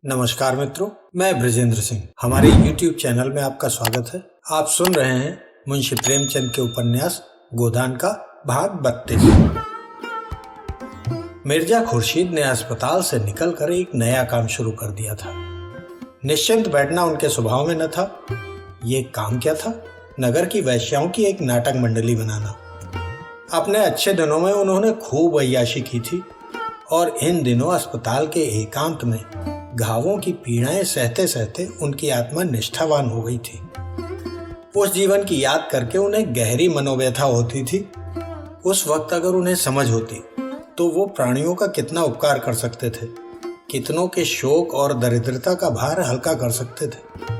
नमस्कार मित्रों, मैं ब्रजेंद्र सिंह। हमारे YouTube चैनल में आपका स्वागत है। आप सुन रहे हैं मुंशी प्रेमचंद के उपन्यास गोदान का भाग 32। मिर्जा खुर्शीद ने अस्पताल से निकलकर एक नया काम शुरू कर दिया था। निश्चिंत बैठना उनके स्वभाव में न था। ये काम क्या था? नगर की वैश्याओं की एक नाटक मंडली बनाना। अपने अच्छे दिनों में उन्होंने खूब अय्याशी की थी और इन दिनों अस्पताल के एकांत में घावों की पीड़ाएं सहते सहते उनकी आत्मा निष्ठावान हो गई थी। उस जीवन की याद करके उन्हें गहरी मनोव्यथा होती थी। उस वक्त अगर उन्हें समझ होती तो वो प्राणियों का कितना उपकार कर सकते थे, कितनों के शोक और दरिद्रता का भार हल्का कर सकते थे।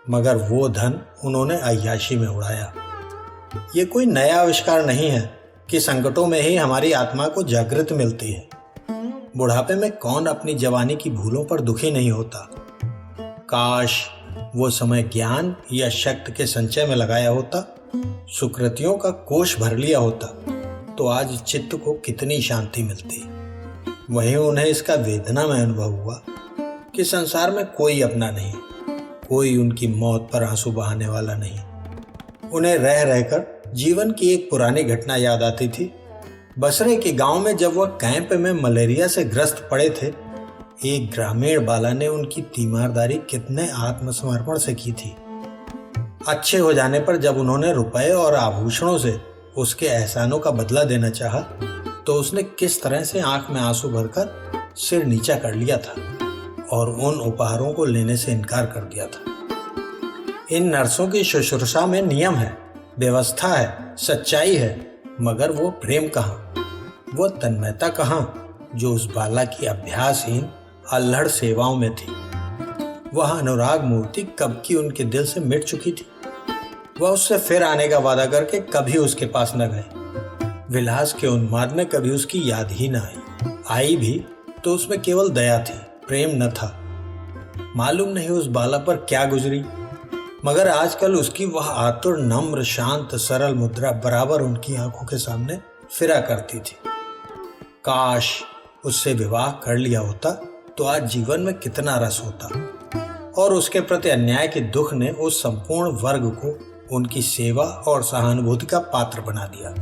मगर वो धन उन्होंने अय्याशी में उड़ाया। ये कोई नया आविष्कार नहीं है कि संकटों में ही हमारी आत्मा को जागृति मिलती है। बुढ़ापे में कौन अपनी जवानी की भूलों पर दुखी नहीं होता। काश वो समय ज्ञान या शक्ति के संचय में लगाया होता, सुकृतियों का कोष भर लिया होता, तो आज चित्त को कितनी शांति मिलती। वहीं उन्हें इसका वेदना में अनुभव हुआ कि संसार में कोई अपना नहीं, कोई उनकी मौत पर आंसू बहाने वाला नहीं। उन्हें रह रहकर जीवन की एक पुरानी घटना याद आती थी। बसरे के गांव में जब वह कैंप में मलेरिया से ग्रस्त पड़े थे, एक ग्रामीण बाला ने उनकी तीमारदारी कितने आत्मसमर्पण से की थी। अच्छे हो जाने पर जब उन्होंने रुपए और आभूषणों से उसके एहसानों का बदला देना चाहा, तो उसने किस तरह से आंख में आंसू भरकर सिर नीचा कर लिया था और उन उपहारों को लेने से इनकार कर दिया था। इन नर्सों की शुश्रूषा में नियम है, व्यवस्था है, सच्चाई है, मगर वो प्रेम कहाँ, वो तन्मयता कहाँ जो उस बाला की अभ्यासहीन अल्हड़ सेवाओं में थी। वह अनुराग मूर्ति कब की उनके दिल से मिट चुकी थी। वह उससे फिर आने का वादा करके कभी उसके पास न गए। विलास के उन्माद में कभी उसकी याद ही न आई भी तो उसमें केवल दया थी, प्रेम न था। मालूम नहीं उस बाला पर क्या गुजरी, मगर आजकल उसकी वह आतुर, नम्र, शांत, सरल मुद्रा बराबर उनकी आंखों के सामने फिरा करती थी। काश उससे विवाह कर लिया होता तो आज जीवन में कितना रस होता। और उसके प्रति अन्याय के दुख ने उस संपूर्ण वर्ग को उनकी सेवा और सहानुभूति का पात्र बना दिया।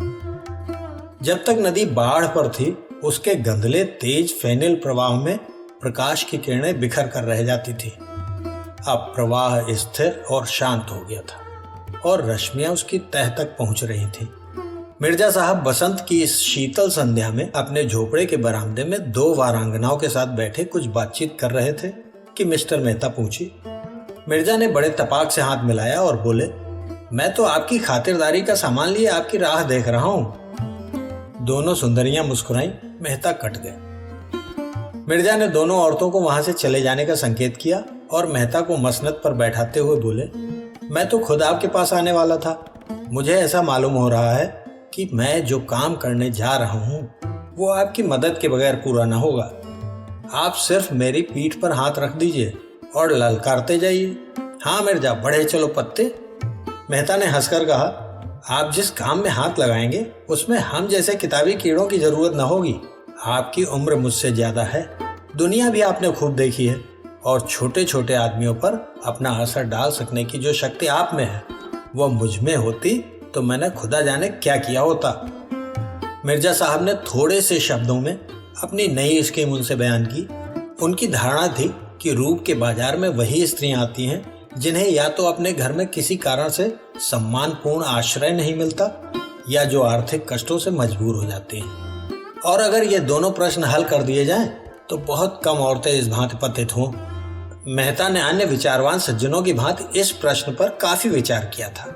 जब तक नदी बाढ़ पर थी, उसके गंधले तेज फेनिल प्रवाह में प्रकाश की किरणें बिखर कर रह जाती थी। अब प्रवाह स्थिर और शांत हो गया था और रश्मियां उसकी तह तक पहुंच रही थी। मिर्जा साहब बसंत की इस शीतल संध्या में अपने झोपड़े के बरामदे में दो वारांगनाओं के साथ बैठे कुछ बातचीत कर रहे थे कि मिस्टर मेहता पहुंची। मिर्जा ने बड़े तपाक से हाथ मिलाया और बोले, मैं तो आपकी खातिरदारी का सामान लिए आपकी राह देख रहा हूं। दोनों सुंदरियां मुस्कुराईं। मेहता कट गए। मिर्जा ने दोनों औरतों को वहां से चले जाने का संकेत किया और मेहता को मसनद पर बैठाते हुए बोले, मैं तो खुद आपके पास आने वाला था। मुझे ऐसा मालूम हो रहा है कि मैं जो काम करने जा रहा हूं वो आपकी मदद के बगैर पूरा ना होगा। आप सिर्फ मेरी पीठ पर हाथ रख दीजिए और ललकारते जाइए। हाँ मिर्जा, बढ़े चलो पत्ते। मेहता ने हंसकर कहा, आप जिस काम में हाथ लगाएंगे उसमें हम जैसे किताबी कीड़ों की जरूरत न होगी। आपकी उम्र मुझसे ज्यादा है, दुनिया भी आपने खूब देखी है और छोटे छोटे आदमियों पर अपना असर डाल सकने की जो शक्ति आप में है वह मुझ में होती तो मैंने खुदा जाने क्या किया होता। मिर्जा साहब ने थोड़े से शब्दों में अपनी नई स्कीम उनसे बयान की। उनकी धारणा थी कि रूप के बाजार में वही स्त्रियां आती हैं जिन्हें या तो अपने घर में किसी कारण से सम्मानपूर्ण आश्रय नहीं मिलता या जो आर्थिक कष्टों से मजबूर हो जाती हैं। और अगर ये दोनों प्रश्न हल कर दिए जाएं तो बहुत कम औरतें इस भांति पतित हों। मेहता ने अन्य विचारवान सज्जनों की भांति इस प्रश्न पर काफी विचार किया था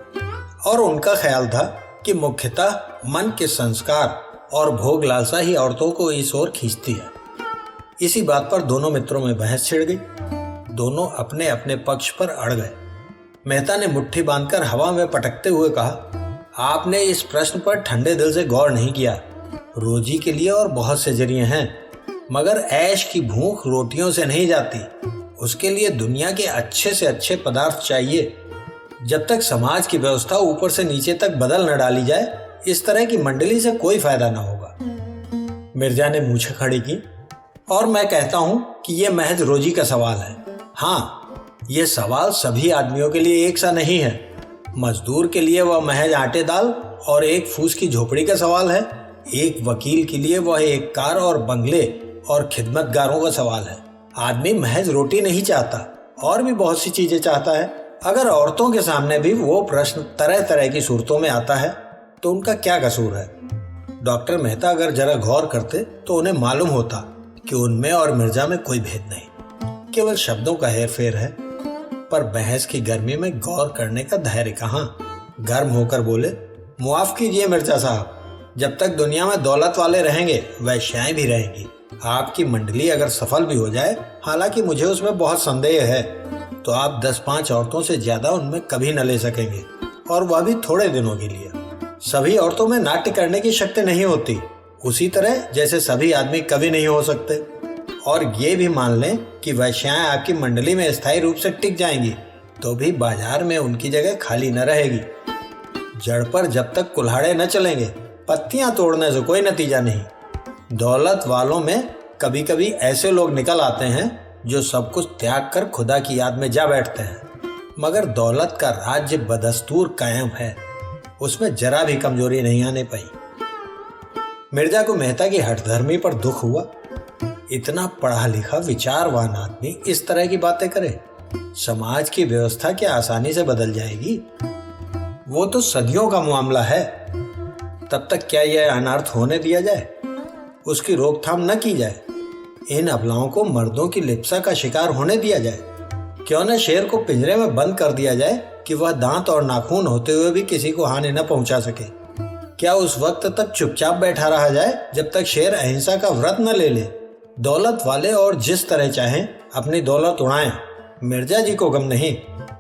और उनका ख्याल था कि मुख्यतः मन के संस्कार और भोग लालसा ही औरतों को इस ओर खींचती है। इसी बात पर दोनों मित्रों में बहस छिड़ गई। दोनों अपने अपने पक्ष पर अड़ गए। मेहता ने मुट्ठी बांधकर हवा में पटकते हुए कहा, आपने इस प्रश्न पर ठंडे दिल से गौर नहीं किया। रोजी के लिए और बहुत से जरिए हैं, मगर ऐश की भूख रोटियों से नहीं जाती। उसके लिए दुनिया के अच्छे से अच्छे पदार्थ चाहिए। जब तक समाज की व्यवस्था ऊपर से नीचे तक बदल न डाली जाए, इस तरह की मंडली से कोई फायदा न होगा। मिर्जा ने मूछें खड़ी की। और मैं कहता हूं कि यह महज रोजी का सवाल है। हाँ, यह सवाल सभी आदमियों के लिए एक सा नहीं है। मजदूर के लिए वह महज आटे दाल और एक फूस की झोपड़ी का सवाल है। एक वकील के लिए वह एक कार और बंगले और खिदमतगारों का सवाल है। आदमी महज रोटी नहीं चाहता, और भी बहुत सी चीजें चाहता है। अगर औरतों के सामने भी वो प्रश्न तरह तरह की सूरतों में आता है तो उनका क्या कसूर है? डॉक्टर मेहता अगर जरा गौर करते तो उन्हें मालूम होता कि उनमें और मिर्जा में कोई भेद नहीं, केवल शब्दों का हेरफेर है। पर बहस की गर्मी में गौर करने का धैर्य कहाँ। गर्म होकर बोले, मुआफ कीजिए मिर्जा साहब, जब तक दुनिया में दौलत वाले रहेंगे वैश्याएं भी रहेंगी। आपकी मंडली अगर सफल भी हो जाए, हालांकि मुझे उसमें बहुत संदेह है, तो आप 10-5 औरतों से ज्यादा उनमें कभी न ले सकेंगे, और वह भी थोड़े दिनों के लिए। सभी औरतों में नाट्य करने की शक्ति नहीं होती, उसी तरह जैसे सभी आदमी कवि नहीं हो सकते। और ये भी मान लें कि वैश्याएं आपकी मंडली में स्थायी रूप से टिक जाएंगी, तो भी बाजार में उनकी जगह खाली न रहेगी। जड़ पर जब तक कुल्हाड़े न चलेंगे, पत्तियां तोड़ने से कोई नतीजा नहीं। दौलत वालों में कभी कभी ऐसे लोग निकल आते हैं जो सब कुछ त्याग कर खुदा की याद में जा बैठते हैं, मगर दौलत का राज्य बदस्तूर कायम है, उसमें जरा भी कमजोरी नहीं आने पाई। मिर्जा को मेहता की हठधर्मी पर दुख हुआ। इतना पढ़ा लिखा विचारवान आदमी इस तरह की बातें करे, समाज की व्यवस्था क्या आसानी से बदल जाएगी? वो तो सदियों का मामला है। तब तक क्या यह अनर्थ होने दिया जाए, उसकी रोकथाम न की जाए? इन अबलाओं को मर्दों की लिप्सा का शिकार होने दिया जाए? क्यों न शेर को पिंजरे में बंद कर दिया जाए कि वह दांत और नाखून होते हुए भी किसी को हानि न पहुंचा सके? क्या उस वक्त तक चुपचाप बैठा रहा जाए जब तक शेर अहिंसा का व्रत न ले ले? दौलत वाले और जिस तरह चाहें अपनी दौलत उड़ाएं, मिर्जा जी को गम नहीं।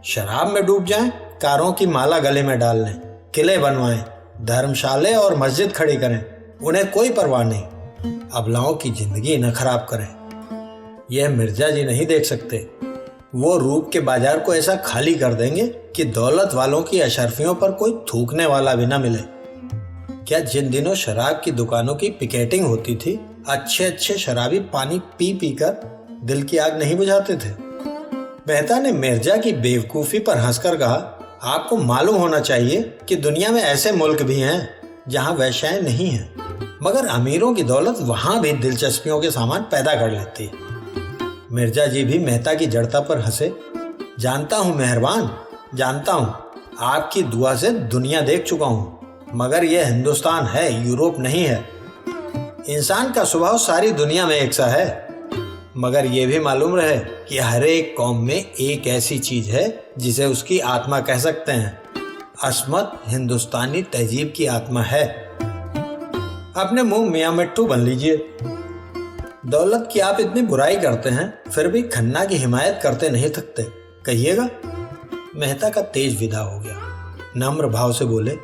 शराब में डूब जाएं, कारों की माला गले में डाल लें, किले बनवाएं, धर्मशाले और मस्जिद खड़ी करें, उन्हें कोई परवाह नहीं। अबलाओं की जिंदगी न खराब करें। यह मिर्जा जी नहीं देख सकते। वो रूप के बाजार को ऐसा खाली कर देंगे कि दौलत वालों की अशर्फियों पर कोई थूकने वाला भी न मिले। क्या जिन दिनों शराब की दुकानों की पिकेटिंग होती थी, अच्छे अच्छे शराबी पानी पी पी कर दिल की आग नहीं बुझाते थे? मेहता ने मिर्जा की बेवकूफी पर हंसकर कहा, आपको मालूम होना चाहिए कि दुनिया में ऐसे मुल्क भी हैं जहां वैश्याएं नहीं हैं, मगर अमीरों की दौलत वहां भी दिलचस्पियों के सामान पैदा कर लेती है। मिर्जा जी भी मेहता की जड़ता पर हंसे। जानता हूं मेहरबान, जानता हूं, आपकी दुआ से दुनिया देख चुका हूं, मगर यह हिंदुस्तान है, यूरोप नहीं है। इंसान का स्वभाव सारी दुनिया में एक सा है, मगर यह भी मालूम रहे कि हर एक कौम में एक ऐसी चीज है जिसे उसकी आत्मा कह सकते हैं। अस्मत हिंदुस्तानी तहजीब की आत्मा है। अपने मुंह मियां मिट्टू बन लीजिए। दौलत की आप इतनी बुराई करते हैं, फिर भी खन्ना की हिमायत करते नहीं थकते, कहिएगा। मेहता का तेज विदा हो गया। नम्र भाव से बोले,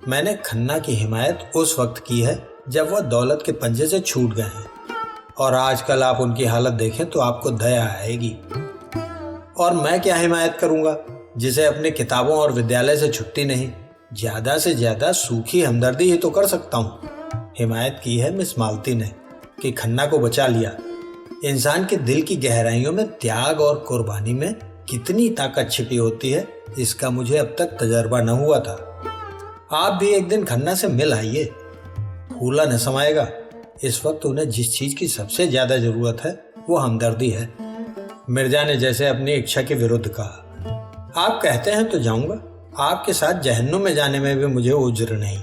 मैंने खन्ना की हिमायत उस वक्त की है जब वह दौलत के पंजे से छूट गए हैं, और आजकल आप उनकी हालत देखें तो आपको दया आएगी। और मैं क्या हिमायत करूंगा जिसे अपनी किताबों और विद्यालय से छुट्टी नहीं? ज्यादा से ज्यादा सूखी हमदर्दी ही तो कर सकता हूँ। हिमायत की है मिस मालती ने कि खन्ना को बचा लिया। इंसान के दिल की गहराइयों में त्याग और कुर्बानी में कितनी ताकत छिपी होती है, इसका मुझे अब तक तजर्बा न हुआ था। आप भी एक दिन खन्ना से मिल आइए, फूला न समाएगा। इस वक्त उन्हें जिस चीज की सबसे ज्यादा जरूरत है वो हमदर्दी है। मिर्जा ने जैसे अपनी इच्छा के विरुद्ध कहा, आप कहते हैं तो जाऊंगा, आपके साथ जहन्नुम में जाने में भी मुझे उज्र नहीं।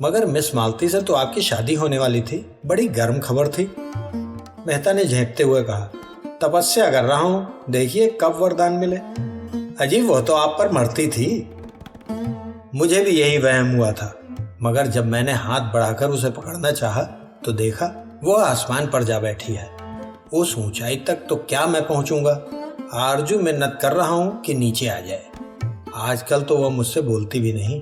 मगर मिस मालती से तो आपकी शादी होने वाली थी, बड़ी गर्म खबर थी। मेहता ने झेंपते हुए कहा, तपस्या कर रहा हूं, देखिए कब वरदान मिले। अजीब, वो तो आप पर मरती थी। मुझे भी यही वहम हुआ था, मगर जब मैंने हाथ बढ़ाकर उसे पकड़ना चाहा तो देखा वो आसमान पर जा बैठी है। उस ऊंचाई तक तो क्या मैं पहुंचूंगा? आरजू मिन्नत कर रहा हूं कि नीचे आ जाए। आजकल तो वह मुझसे बोलती भी नहीं।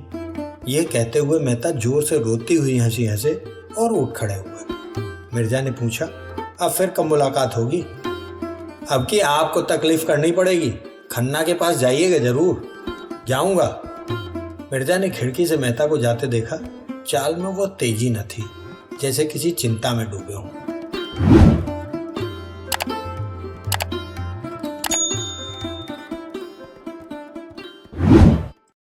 ये कहते हुए मेहता जोर से रोती हुई हंसी हंसे और उठ खड़े हुए। मिर्जा ने पूछा, अब फिर कब मुलाकात होगी? अब की आपको तकलीफ करनी पड़ेगी, खन्ना के पास जाइएगा जरूर। जाऊंगा। मिर्जा ने खिड़की से मेहता को जाते देखा। चाल में वो तेजी न थी, जैसे किसी चिंता में डूबे हों।